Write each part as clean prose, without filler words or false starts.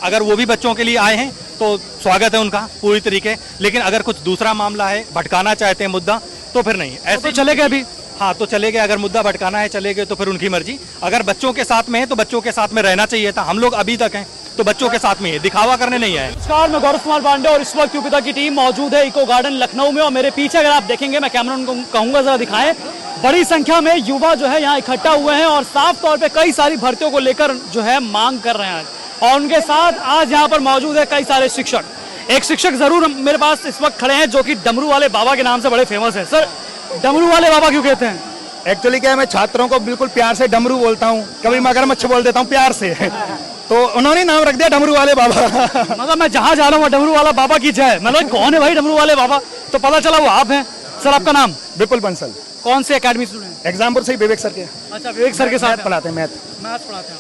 अगर वो भी बच्चों के लिए आए हैं तो स्वागत है उनका पूरी तरीके, लेकिन अगर कुछ दूसरा मामला है, भटकाना चाहते हैं मुद्दा, तो फिर नहीं। ऐसे तो चले गए अभी। हाँ तो चले गए, अगर मुद्दा भटकाना है चले गए तो फिर उनकी मर्जी। अगर बच्चों के साथ में है तो बच्चों के साथ में रहना चाहिए था। हम लोग अभी तक हैं तो बच्चों के साथ में है, दिखावा करने नहीं आए। नमस्कार, मैं गौरव कुमार पांडे और इस वक्त यूपीता की टीम मौजूद है इको गार्डन लखनऊ में। और मेरे पीछे अगर आप देखेंगे, मैं कैमरा को कहूंगा जरा दिखाएं, बड़ी संख्या में युवा जो है यहाँ इकट्ठा हुए हैं और साफ तौर पे कई सारी भर्तियों को लेकर जो है मांग कर रहे हैं। और उनके साथ आज यहाँ पर मौजूद है कई सारे शिक्षक। एक शिक्षक जरूर मेरे पास इस वक्त खड़े हैं जो कि डमरू वाले बाबा के नाम से बड़े फेमस है। सर, डमरू वाले बाबा क्यों कहते हैं? एक्चुअली क्या है, मैं छात्रों को बिल्कुल प्यार से डमरू बोलता हूँ, कभी मगरमच्छ बोल देता हूँ प्यार से तो उन्होंने नाम रख दिया डमरू वाले बाबा। मतलब मैं जहाँ जा रहा हूँ डमरू वाला बाबा की जय। मतलब कौन है भाई डमरू वाले बाबा? तो पता चला वो आप हैं। सर, आपका नाम? विपुल बंसल। कौन से एकेडमी स्टूडेंट? एग्जामपुर से ही विवेक सर के। अच्छा, विवेक सर के साथ पढ़ाते हैं, मैथ पढ़ाते हैं।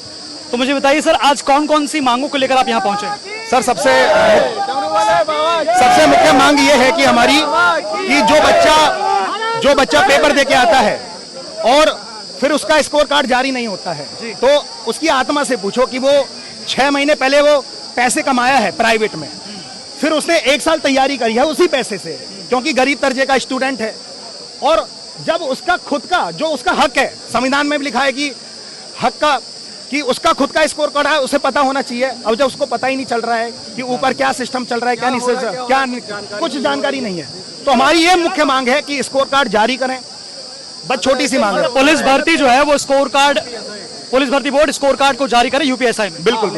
तो मुझे बताइए सर, आज कौन कौन सी मांगों को लेकर आप यहाँ पहुंचे? सर, सबसे मुख्य मांग ये है कि हमारी कि जो बच्चा पेपर दे के आता है और फिर उसका स्कोर कार्ड जारी नहीं होता है, तो उसकी आत्मा से पूछो कि वो 6 महीने पहले वो पैसे कमाया है प्राइवेट में, फिर उसने 1 साल तैयारी करी है उसी पैसे से, क्योंकि गरीब दर्जे का स्टूडेंट है। और जब उसका खुद का जो उसका हक है, संविधान में भी लिखा है कि हक का कि उसका खुद का स्कोर कार्ड है, उसे पता होना चाहिए। अब जब उसको पता ही नहीं चल रहा है कि ऊपर क्या सिस्टम चल रहा है, क्या नहीं, क्या कुछ जानकारी नहीं है, तो हमारी ये मुख्य मांग है कि स्कोर कार्ड जारी करें। बस छोटी सी मांग है। पुलिस भर्ती जो है वो स्कोर कार्ड, पुलिस भर्ती बोर्ड स्कोर कार्ड को जारी करे यूपीएसआई में। बिल्कुल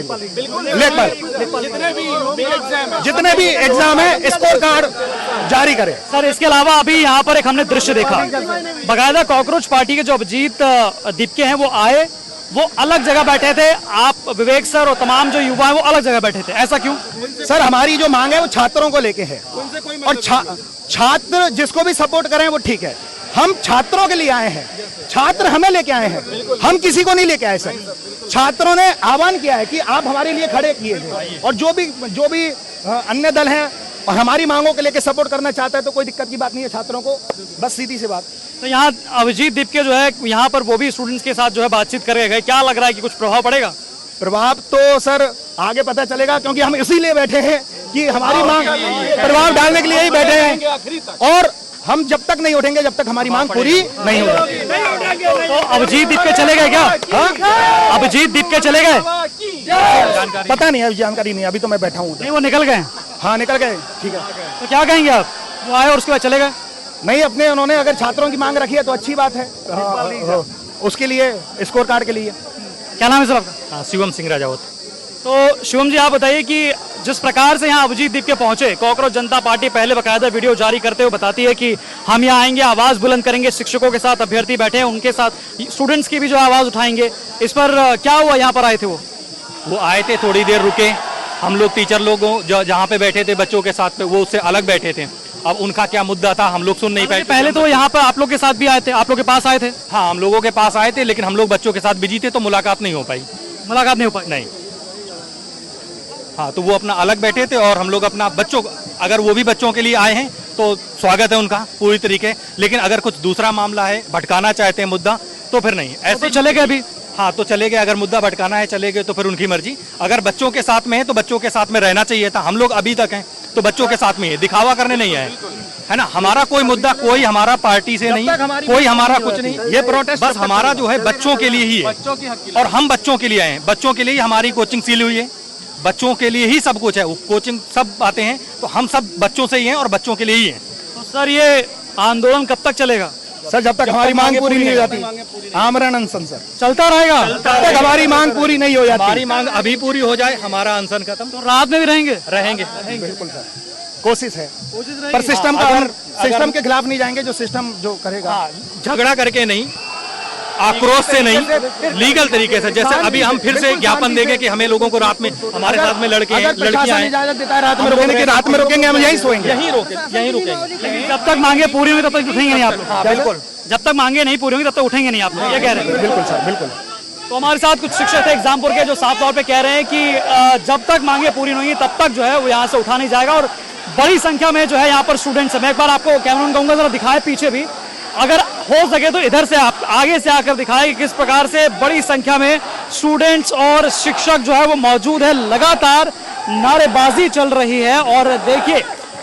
जितने भी एग्जाम है स्कोर कार्ड जारी करे। सर, इसके अलावा अभी यहाँ पर एक हमने दृश्य देखा, बकायदा कॉकरोच पार्टी के जो अभिजीत दीपके हैं वो आए, वो अलग जगह बैठे थे। आप विवेक सर और तमाम जो युवा हैं वो अलग जगह बैठे थे, ऐसा क्यों? सर, हमारी जो मांग है वो छात्रों को लेके है, और छात्र जिसको भी सपोर्ट करें वो ठीक है। हम छात्रों के लिए आए हैं, छात्र हमें लेके आए हैं, हम किसी को नहीं लेके आए। सर, छात्रों ने आह्वान किया है कि आप हमारे लिए खड़े किए थे, और जो भी अन्य दल हैं और हमारी मांगों के लेके सपोर्ट करना चाहता है तो कोई दिक्कत की बात नहीं है छात्रों को, बस सीधी सी बात। तो यहाँ अभिजीत दीपके जो है यहाँ पर वो भी स्टूडेंट्स के साथ जो है बातचीत करके गए, क्या लग रहा है कि कुछ प्रभाव पड़ेगा? प्रभाव तो सर आगे पता चलेगा, क्योंकि हम इसीलिए बैठे हैं कि हमारी मांग प्रभाव डालने के लिए ही बैठे हैं, और हम जब तक नहीं उठेंगे जब तक हमारी मांग पूरी नहीं होगी। तो अभिजीत दीपके चले गए क्या? अभिजीत दीपके चले गए? पता नहीं, अभी जानकारी नहीं, अभी तो मैं बैठा हूँ। नहीं, वो निकल गए? हाँ, निकल गए। ठीक है, तो क्या कहेंगे आप? वो आए और उसके बाद चले गए? नहीं, अपने उन्होंने अगर छात्रों की मांग रखी है तो अच्छी बात है, उसके लिए स्कोर कार्ड के लिए। क्या नाम है सर आपका? शिवम सिंह राजावत। तो शिवम जी, आप बताइए कि जिस प्रकार से यहाँ अभिजीत दीपके पहुंचे, कॉकरोच जनता पार्टी पहले बकायदा वीडियो जारी करते हुए बताती है कि हम यहाँ आएंगे, आवाज बुलंद करेंगे, शिक्षकों के साथ अभ्यर्थी बैठे हैं उनके साथ, स्टूडेंट्स की भी जो आवाज उठाएंगे। इस पर क्या हुआ? यहाँ पर आए थे वो आए थे, थोड़ी देर रुके, हम लोग टीचर लोग जहाँ पे बैठे थे बच्चों के साथ पे, वो उससे अलग बैठे थे। अब उनका क्या मुद्दा था हम लोग सुन नहीं पाए। पहले तो यहाँ पर आप लोग के साथ भी आए थे, आप लोग के पास आए थे? हाँ, हम लोगों के पास आए थे, लेकिन हम लोग बच्चों के साथ बिजी थे तो मुलाकात नहीं हो पाई। मुलाकात नहीं हो पाई? नहीं। हाँ, तो वो अपना अलग बैठे थे और हम लोग अपना बच्चों, अगर वो भी बच्चों के लिए आए हैं तो स्वागत है उनका पूरी तरीके, लेकिन अगर कुछ दूसरा मामला है, भटकाना चाहते हैं मुद्दा, तो फिर नहीं। ऐसे तो चले गए अभी। हाँ तो चले गए, अगर मुद्दा भटकाना है चले गए तो फिर उनकी मर्जी। अगर बच्चों के साथ में है तो बच्चों के साथ में रहना चाहिए था। हम लोग अभी तक हैं तो बच्चों के साथ में है, दिखावा करने नहीं आए, है ना। हमारा कोई मुद्दा, कोई हमारा पार्टी से नहीं, कोई हमारा कुछ नहीं, ये प्रोटेस्ट बस हमारा जो है बच्चों के लिए ही है, और हम बच्चों के लिए आए हैं। बच्चों के लिए हमारी कोचिंग सील हुई है, बच्चों के लिए ही सब कुछ है, कोचिंग सब आते हैं, तो हम सब बच्चों से ही हैं और बच्चों के लिए ही हैं। तो सर, ये आंदोलन कब तक चलेगा? सर, जब तक हमारी मांग पूरी नहीं हो जाती, आमरण अनशन सर चलता रहेगा, जब तक हमारी मांग पूरी नहीं हो जाती। हमारी मांग अभी पूरी हो जाए, हमारा अनशन खत्म, तो रात में भी रहेंगे? रहेंगे। बिल्कुल सर, कोशिश है, पर सिस्टम के खिलाफ नहीं जाएंगे, जो सिस्टम जो करेगा। झगड़ा करके नहीं, आक्रोश से नहीं, लीगल तरीके से। जैसे अभी हम फिर से ज्ञापन देंगे कि हमें लोगों को रात में, हमारे साथ में लड़के हैं, लड़कियां हैं, इजाजत देता है रात में रुकने की, रात में रुकेंगे, हम यहीं सोएंगे, यहीं रुकेंगे। जब तक मांगे पूरी होंगी तब तक उठेंगे नहीं आप लोग? बिल्कुल, जब तक मांगे नहीं पूरी होंगी तब तक उठेंगे नहीं आप लोग, ये कह रहे हैं? बिल्कुल सर, बिल्कुल। तो हमारे साथ कुछ शिक्षक थे एग्जामपुर के जो साफ तौर पे कह रहे हैं कि जब तक मांगे पूरी नहीं होंगी तब तक जो है वो यहाँ से उठा नहीं जाएगा, और बड़ी संख्या में जो है यहाँ पर स्टूडेंट्स हैं। मैं एक बार आपको कैमरा कहूँगा जरा दिखाएं पीछे भी अगर हो सके तो इधर से आप आगे से आकर दिखाएं कि किस प्रकार से बड़ी संख्या में स्टूडेंट्स और शिक्षक जो है वो मौजूद है। लगातार नारेबाजी चल रही है और देखिए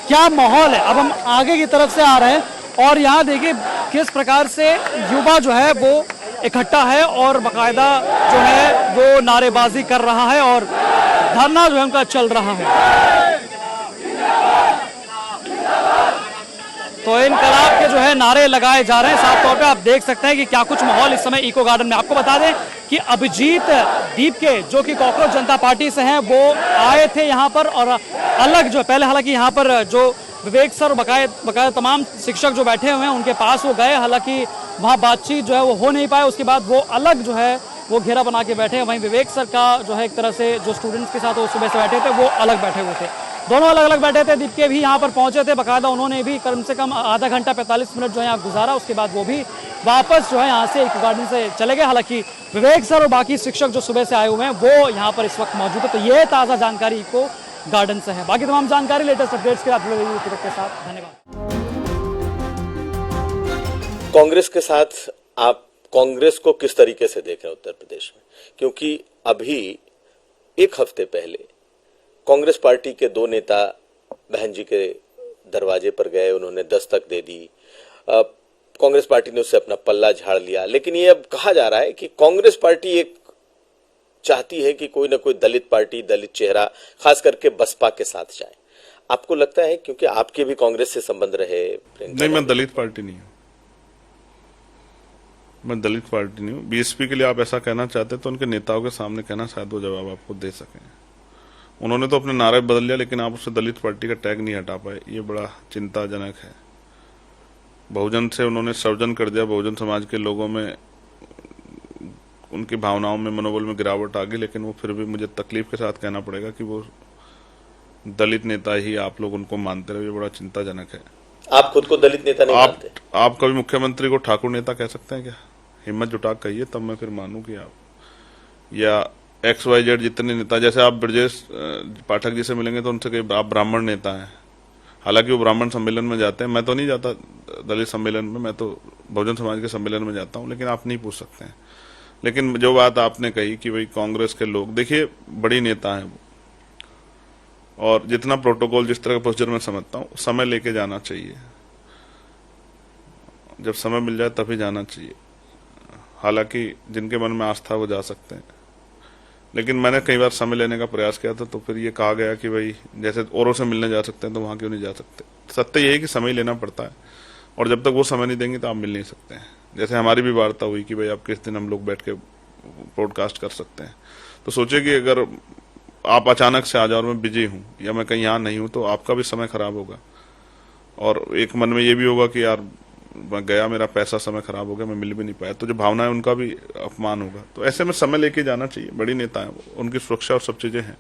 क्या माहौल है। अब हम आगे की तरफ से आ रहे हैं और यहाँ देखिए किस प्रकार से युवा जो है वो इकट्ठा है और बाकायदा जो है वो नारेबाजी कर रहा है और धरना जो है उनका चल रहा है। तो इनकलाब के जो है नारे लगाए जा रहे हैं। साफ तौर पे आप देख सकते हैं कि क्या कुछ माहौल इस समय इको गार्डन में। आपको बता दें कि अभिजीत दीप के जो कि कॉकरोच जनता पार्टी से हैं वो आए थे यहाँ पर और अलग जो पहले हालांकि यहाँ पर जो विवेक सर बकायदा तमाम शिक्षक जो बैठे हुए हैं उनके पास वो गए, हालांकि वहाँ बातचीत जो है वो हो नहीं पाए। उसके बाद वो अलग जो है वो घेरा बना के बैठे हैं। वहीं विवेक सर का जो है एक तरह से जो स्टूडेंट्स के साथ वो सुबह से बैठे थे वो अलग बैठे हुए थे। दोनों अलग अलग बैठे थे। दीप के भी यहाँ पर पहुंचे थे, बाकायदा उन्होंने भी कम से कम आधा घंटा 45 मिनट जो है यहाँ गुजारा। उसके बाद वो भी वापस जो है यहाँ से इको गार्डन से चले गए। हालांकि विवेक सर और बाकी शिक्षक जो सुबह से आए हुए हैं वो यहाँ पर इस वक्त मौजूद है। तो ये ताज़ा जानकारी इको गार्डन से है। बाकी तमाम जानकारी लेटेस्ट अपडेट्स के साथ धन्यवाद। कांग्रेस के साथ आप कांग्रेस को किस तरीके से देख रहे हैं उत्तर प्रदेश में? क्योंकि अभी एक हफ्ते पहले कांग्रेस पार्टी के दो नेता बहन जी के दरवाजे पर गए, उन्होंने दस्तक दे दी। कांग्रेस पार्टी ने उससे अपना पल्ला झाड़ लिया, लेकिन ये अब कहा जा रहा है कि कांग्रेस पार्टी एक चाहती है कि कोई ना कोई दलित पार्टी, दलित चेहरा खास करके बसपा के साथ जाए। आपको लगता है, क्योंकि आपके भी कांग्रेस से संबंध रहे? नहीं, मैं दलित पार्टी नहीं हूँ, मैं दलित पार्टी नहीं हूँ। बीएसपी के लिए आप ऐसा कहना चाहते तो उनके नेताओं के सामने कहना, शायद वो जवाब आपको दे सकें। उन्होंने तो अपने नारे बदल लिया, लेकिन आप उससे दलित पार्टी का टैग नहीं हटा पाए। ये बड़ा चिंताजनक है। बहुजन से उन्होंने सर्जन कर दिया, बहुजन समाज के लोगों में उनकी भावनाओं में, मनोबल में गिरावट आ गई, लेकिन वो फिर भी मुझे तकलीफ के साथ कहना पड़ेगा कि वो दलित नेता ही आप लोग उनको मानते रहे। ये बड़ा चिंताजनक है। आप खुद को दलित नेता नहीं मानते? आप कभी मुख्यमंत्री को ठाकुर नेता कह सकते हैं क्या? हिम्मत जुटा कहिए, तब मैं फिर मानूं कि आप, या XYZ जितने नेता, जैसे आप ब्रजेश पाठक जी से मिलेंगे तो उनसे कहिए आप ब्राह्मण नेता हैं। हालांकि वो ब्राह्मण सम्मेलन में जाते हैं, मैं तो नहीं जाता दलित सम्मेलन में, मैं तो बहुजन समाज के सम्मेलन में जाता हूं, लेकिन आप नहीं पूछ सकते हैं। लेकिन जो बात आपने कही कि भाई कांग्रेस के लोग, देखिए बड़ी नेता है वो, और जितना प्रोटोकॉल, जिस तरह का प्रोसीजर मैं समझता हूँ, समय लेके जाना चाहिए। जब समय मिल जाए तभी जाना चाहिए। हालांकि जिनके मन में आस्था वो जा सकते हैं, लेकिन मैंने कई बार समय लेने का प्रयास किया था, तो फिर ये कहा गया कि भाई जैसे औरों से मिलने जा सकते हैं तो वहां क्यों नहीं जा सकते। सत्य ये है कि समय लेना पड़ता है, और जब तक वो समय नहीं देंगे तो आप मिल नहीं सकते हैं। जैसे हमारी भी वार्ता हुई कि भाई आप किस दिन हम लोग बैठ के पॉडकास्ट कर सकते हैं, तो सोचे कि अगर आप अचानक से आ जाओ और मैं बिजी हूँ या मैं कहीं यहाँ नहीं हूँ तो आपका भी समय खराब होगा, और एक मन में ये भी होगा कि यार मैं गया, मेरा पैसा समय खराब हो गया, मैं मिल भी नहीं पाया, तो जो भावना है उनका भी अपमान होगा। तो ऐसे में समय लेके जाना चाहिए। बड़ी नेता है वो, उनकी सुरक्षा और सब चीजें हैं।